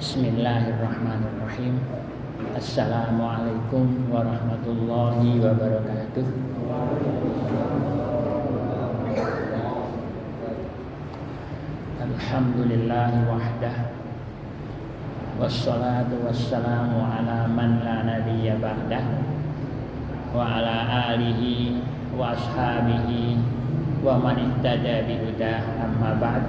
Bismillahirrahmanirrahim. Assalamualaikum warahmatullahi wabarakatuh. Alhamdulillahi wahdah, wassalatu wassalamu ala man la nabiyya ba'dah, wa ala alihi wa ashabihi wa man ihtada bihudah, amma ba'd.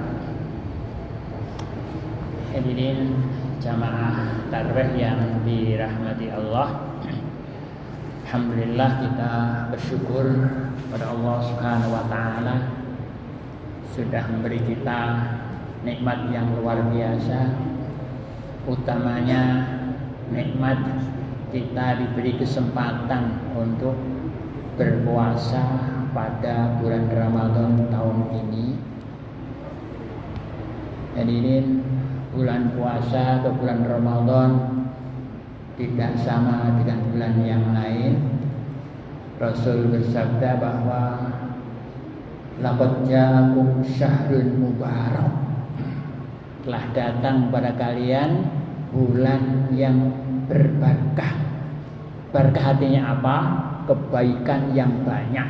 Hadirin jamaah tarawih yang dirahmati Allah, alhamdulillah kita bersyukur pada Allah Subhanahu wa taala sudah memberi kita nikmat yang luar biasa, utamanya nikmat kita diberi kesempatan untuk berpuasa pada bulan Ramadan tahun ini. Hadirin, bulan puasa atau bulan Ramadan tidak sama dengan bulan yang lain. Rasul bersabda bahwa laqad ja'akum syahrun mubarak, telah datang pada kalian bulan yang berberkah. Berkah artinya apa? Kebaikan yang banyak.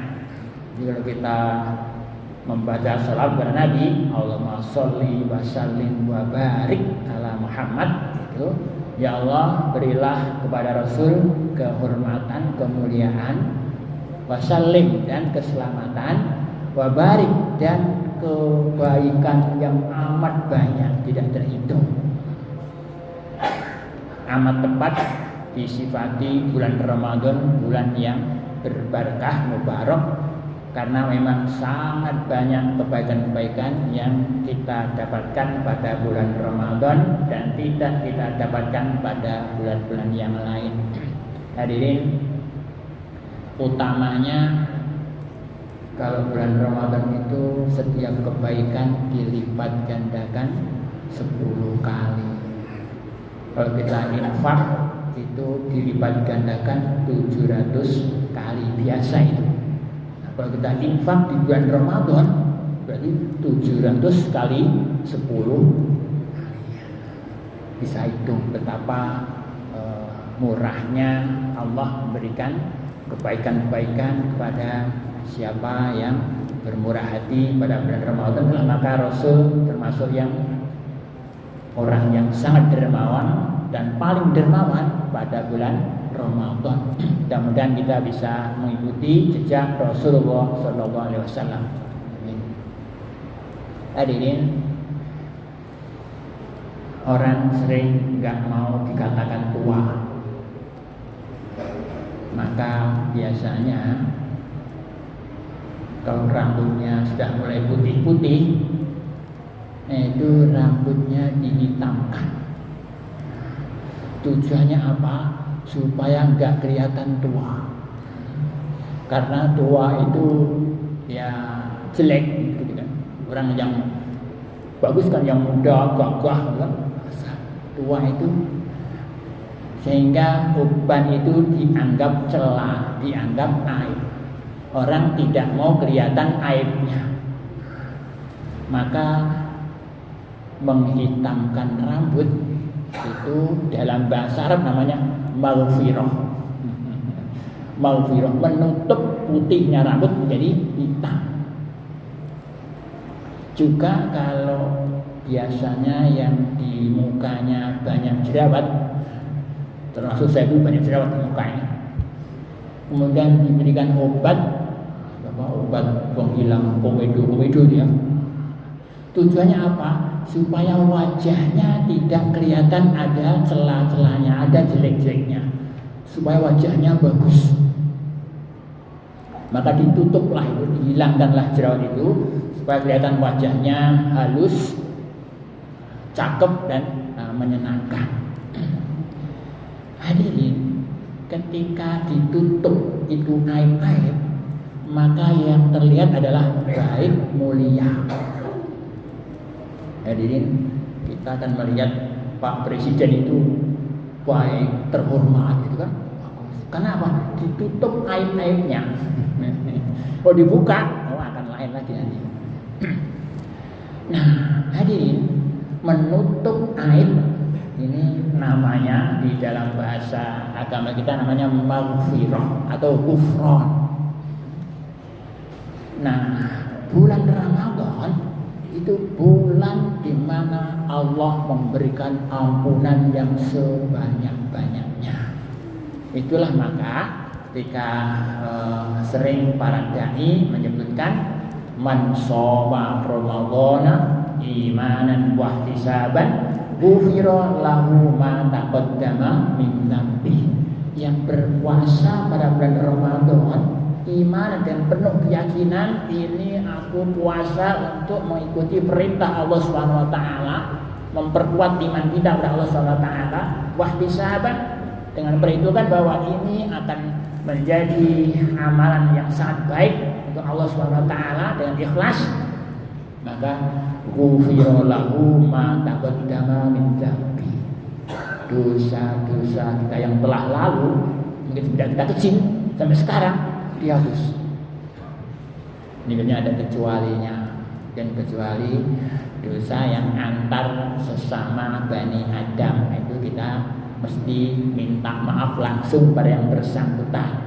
Jadi kalau kita membaca salat kepada Nabi, Allahumma sholli wa sallim wa barik ala Muhammad, itu ya Allah berilah kepada Rasul kehormatan, kemuliaan, wa sallim dan keselamatan, wa barik dan kebaikan yang amat banyak tidak terhitung. Amat tepat disifati bulan Ramadan bulan yang berberkah, mubarak, karena memang sangat banyak kebaikan-kebaikan yang kita dapatkan pada bulan Ramadan dan tidak kita dapatkan pada bulan-bulan yang lain. Hadirin, utamanya kalau bulan Ramadan itu setiap kebaikan dilipat gandakan 10 kali. Kalau kita infak itu dilipat gandakan 700 kali biasa itu. Kalau kita infak di bulan Ramadan berarti 700 kali 10 bisa hitung betapa murahnya Allah memberikan kebaikan-kebaikan kepada siapa yang bermurah hati pada bulan Ramadan. Maka Rasul termasuk yang orang yang sangat dermawan dan paling dermawan pada bulan Ramadan. Mudah-mudahan kita bisa mengikuti jejak Rasulullah Sallallahu Alaihi Wasallam. Hadirin, orang sering nggak mau dikatakan tua, maka biasanya kalau rambutnya sudah mulai putih-putih, itu rambutnya dihitamkan. Tujuannya apa? Supaya nggak kelihatan tua. Karena tua itu ya jelek gitu kan. Orang yang bagus kan yang muda, gagah kan. Tua itu sehingga uban itu dianggap celah, dianggap aib. Orang tidak mau kelihatan aibnya. Maka menghitamkan rambut itu dalam bahasa Arab namanya maghfirah. Maghfirah, menutup putihnya rambut menjadi hitam. Juga kalau biasanya yang di mukanya banyak jerawat, termasuk saya dulu banyak jerawat di mukanya, kemudian diberikan obat penghilang komedo dia. Tujuannya apa? Supaya wajahnya tidak kelihatan ada celah-celahnya, ada jelek-jeleknya, supaya wajahnya bagus. Maka ditutuplah itu, dihilangkanlah jerawat itu, supaya kelihatan wajahnya halus, cakep dan menyenangkan. Hadirin, ketika ditutup itu aib-aib, maka yang terlihat adalah baik, mulia. Hadirin, kita akan melihat Pak Presiden itu baik, terhormat gitu kan. Kenapa? Ditutup aib-aibnya. Kalau dibuka, akan lain lagi nanti. Nah, hadirin, menutup aib Ini namanya di dalam bahasa agama kita namanya maghfirah atau ghufran. Nah, bulan Ramadan itu bulan di mana Allah memberikan ampunan yang sebanyak-banyaknya. Itulah maka ketika sering para dai menyebutkan man shoma ramadhana imanan wa ihtisaban ghufira lahu ma taqaddama min dzambi. Yang berpuasa pada bulan Ramadan iman dan penuh keyakinan, ini aku puasa untuk mengikuti perintah Allah Subhanahu wa taala, memperkuat iman kita kepada Allah Subhanahu wa taala, wa ihtisaban, dengan perhitungan bahwa ini akan menjadi amalan yang sangat baik untuk Allah Subhanahu wa taala dengan ikhlas, maka ghufira lahu ma taqaddama min dzambi. Dosa-dosa kita yang telah lalu, mungkin tidak kita kecil sampai sekarang, dihapus. Ini ada kecualinya, dan kecuali dosa yang antar sesama Bani Adam itu kita mesti minta maaf langsung pada yang bersangkutan.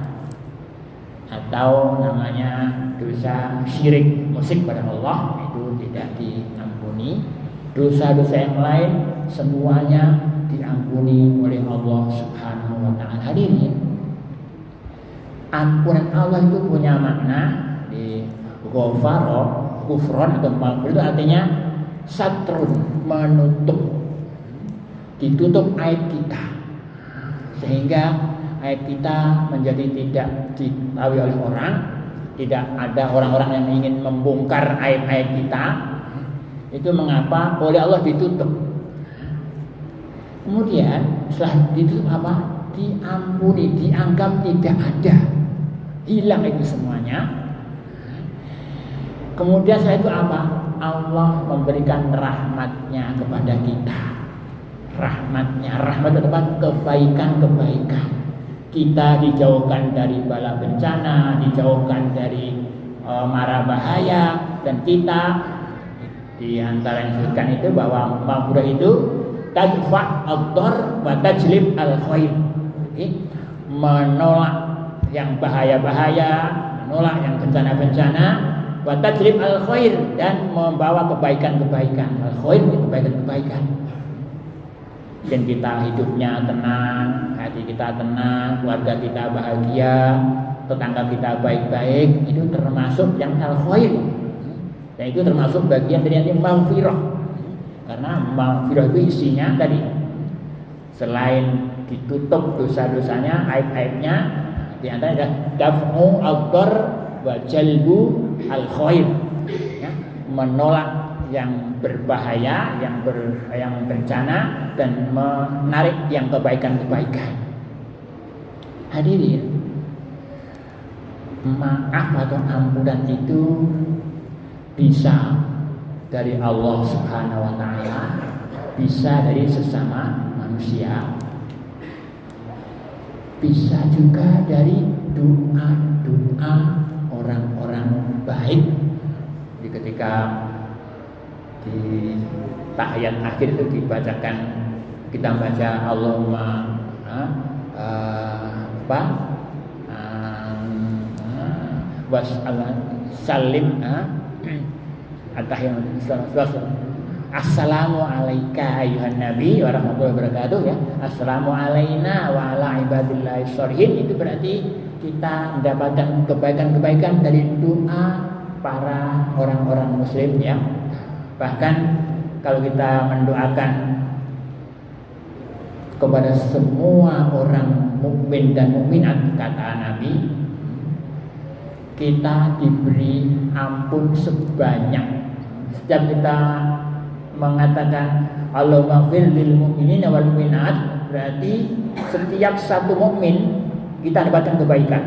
Atau namanya dosa syirik musik pada Allah, itu tidak diampuni. Dosa-dosa yang lain semuanya diampuni oleh Allah Subhanahu wa taala. Hadirin, ampunan Allah itu punya makna di ghafara, ghufran atau maghfirah itu artinya satrun, menutup, ditutup aib kita sehingga aib kita menjadi tidak diketahui oleh orang, tidak ada orang-orang yang ingin membongkar aib-aib kita. Itu mengapa oleh Allah ditutup. Kemudian setelah ditutup apa? Diampuni, dianggap tidak ada, hilang itu semuanya. Kemudian setelah itu apa? Allah memberikan rahmatnya kepada kita. Rahmatnya, rahmat itu apa? Kebaikan-kebaikan. Kita dijauhkan dari bala bencana, dijauhkan dari mara bahaya, dan kita di antara yang disebutkan itu bahwa maghfirah itu tadfa' ad-dar wa tajlib al-khair. Menolak yang bahaya-bahaya, menolak yang bencana-bencana, wa tajlib al-khair, dan membawa kebaikan-kebaikan. Al-khair itu kebaikan-kebaikan. Dan kita hidupnya tenang, hati kita tenang, keluarga kita bahagia, tetangga kita baik-baik, itu termasuk yang al-khair. Dan itu termasuk bagian dari yang maghfirah. Karena maghfirah itu isinya tadi, selain ditutup dosa-dosanya, aib-aibnya, di antara ada daf'u ad-dar wa jalbu al-khair, ya, menolak yang berbahaya, yang bencana, dan menarik yang kebaikan-kebaikan. Hadirin, maaf atau ampunan itu bisa dari Allah Subhanahu wa taala, bisa dari sesama manusia, bisa juga dari doa-doa orang-orang baik. Jadi ketika di tahiyat akhir itu dibacakan, kita baca Allahumma salim Assalamu alayka ayuhan nabi wa rahmatullahi wabarakatuh, ya. Assalamu alayna wa ala ibadillahi sholihin. Itu berarti kita mendapatkan kebaikan-kebaikan dari doa para orang-orang muslim, ya. Bahkan kalau kita mendoakan kepada semua orang mukmin dan mukminat, kata Nabi, kita diberi ampun sebanyak. Setiap kita mengatakan Allahumma fir lil mu'minina wal mu'minat, berarti setiap satu mukmin kita dapatkan kebaikan.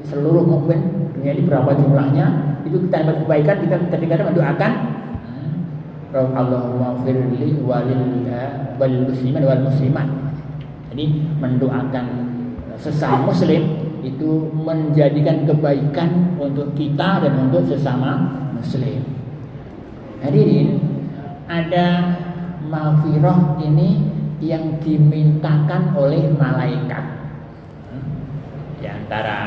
Seluruh mukmin dunia ini berapa jumlahnya, itu kita dapat kebaikan. Kita ketika mendoakan Allahumma fir li wal muslimin wal muslimat. Jadi mendoakan sesama muslim itu menjadikan kebaikan untuk kita dan untuk sesama muslim. Hadirin, ada maghfirah ini yang dimintakan oleh malaikat. Di antara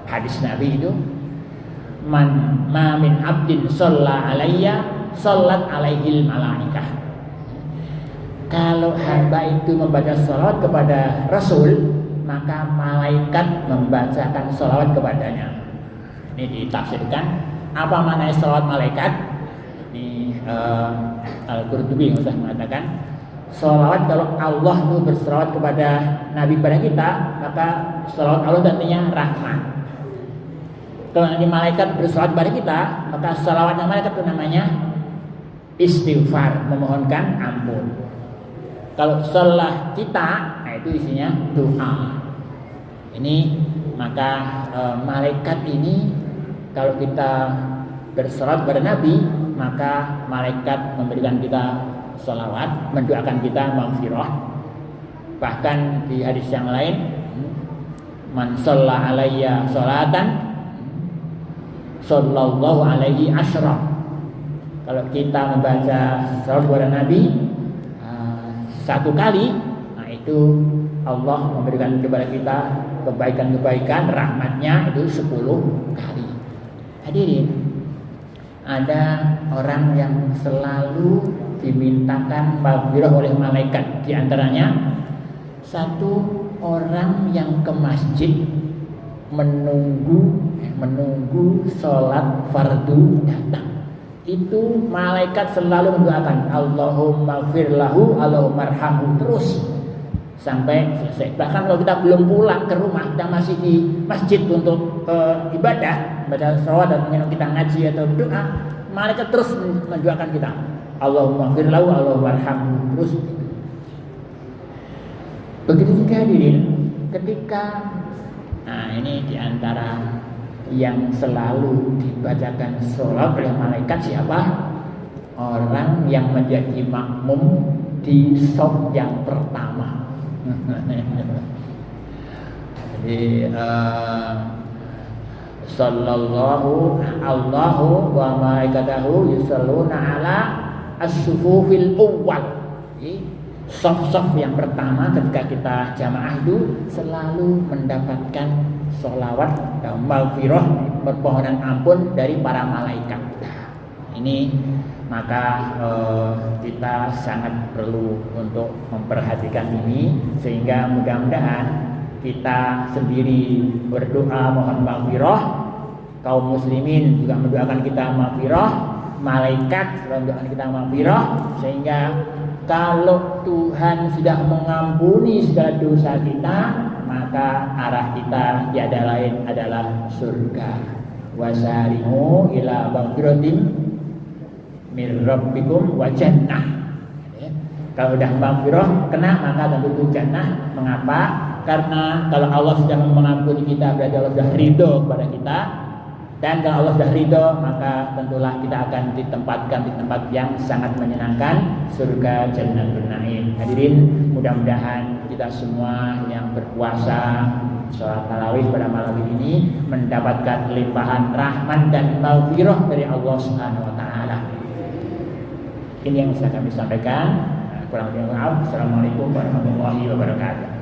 hadis Nabi itu, man ma min abdin shalla alayya shallat alaihil malaikah. Kalau hamba itu membaca sholawat kepada Rasul, maka malaikat membacakan sholawat kepadanya. Ini ditafsirkan apa makna sholawat malaikat. Ini Al-Qurtubi yang sudah mengatakan, sholawat kalau Allah itu berselawat kepada Nabi pada kita, maka sholawat Allah artinya rahmat. Kalau nanti malaikat berselawat kepada kita, maka sholawatnya malaikat itu namanya istighfar, memohonkan ampun. Kalau sholat kita, nah itu isinya doa. Ini maka malaikat ini kalau kita bersolat kepada Nabi, maka malaikat memberikan kita sholawat, mendoakan kita maghfirah. Bahkan di hadis yang lain, man shalla alayya sholatan sallallahu alaihi asyra. Kalau kita membaca sholawat kepada Nabi satu kali, nah itu Allah memberikan kepada kita kebaikan-kebaikan, rahmatnya itu 10 kali. Hadirin, ada orang yang selalu dimintakan maghfirah oleh malaikat. Di antaranya satu orang yang ke masjid menunggu sholat fardu datang. Itu malaikat selalu mendoakan Allahumma gfir lahu, Allahumma arhamhu, terus sampai selesai. Bahkan kalau kita belum pulang ke rumah, kita masih di masjid untuk ibadah, baca sholawat dan kita ngaji atau doa, malaikat terus mendoakan kita Allahumma gfir lahu, Allahumma arhamhu, terus. Begitu juga hadirin, ketika ini diantara yang selalu dibacakan sholat oleh malaikat siapa? Orang yang menjadi makmum di shaf yang pertama. Jadi sallallahu Allahu wa malaikatahu yusalluna ala as-sufufil awwal. Shaf-shaf yang pertama ketika kita jamaah itu selalu mendapatkan sholawat dan maghfirah, permohonan ampun dari para malaikat. Ini maka kita sangat perlu untuk memperhatikan ini, sehingga mudah-mudahan kita sendiri berdoa mohon maghfirah, kaum muslimin juga mendoakan kita maghfirah, malaikat mendoakan kita maghfirah, sehingga kalau Tuhan sudah mengampuni segala dosa kita, maka arah kita tiada lain adalah surga. Wasari'u ila maghfiratin mir rabbikum wa jannah. Kalau sudah maghfirah kena, maka tentu jannah. Mengapa? Karena kalau Allah sudah mengampuni kita, berarti Allah sudah ridho kepada kita. Dan kalau Allah sudah ridho, maka tentulah kita akan ditempatkan di tempat yang sangat menyenangkan, surga Jannatul Naim. Hadirin, mudah-mudahan kita semua yang berpuasa sholat tarawih pada malam ini mendapatkan limpahan rahmat dan maghfirah dari Allah Subhanahu wa taala. Ini yang bisa kami sampaikan. Kurang lebih maaf. Assalamualaikum warahmatullahi wabarakatuh.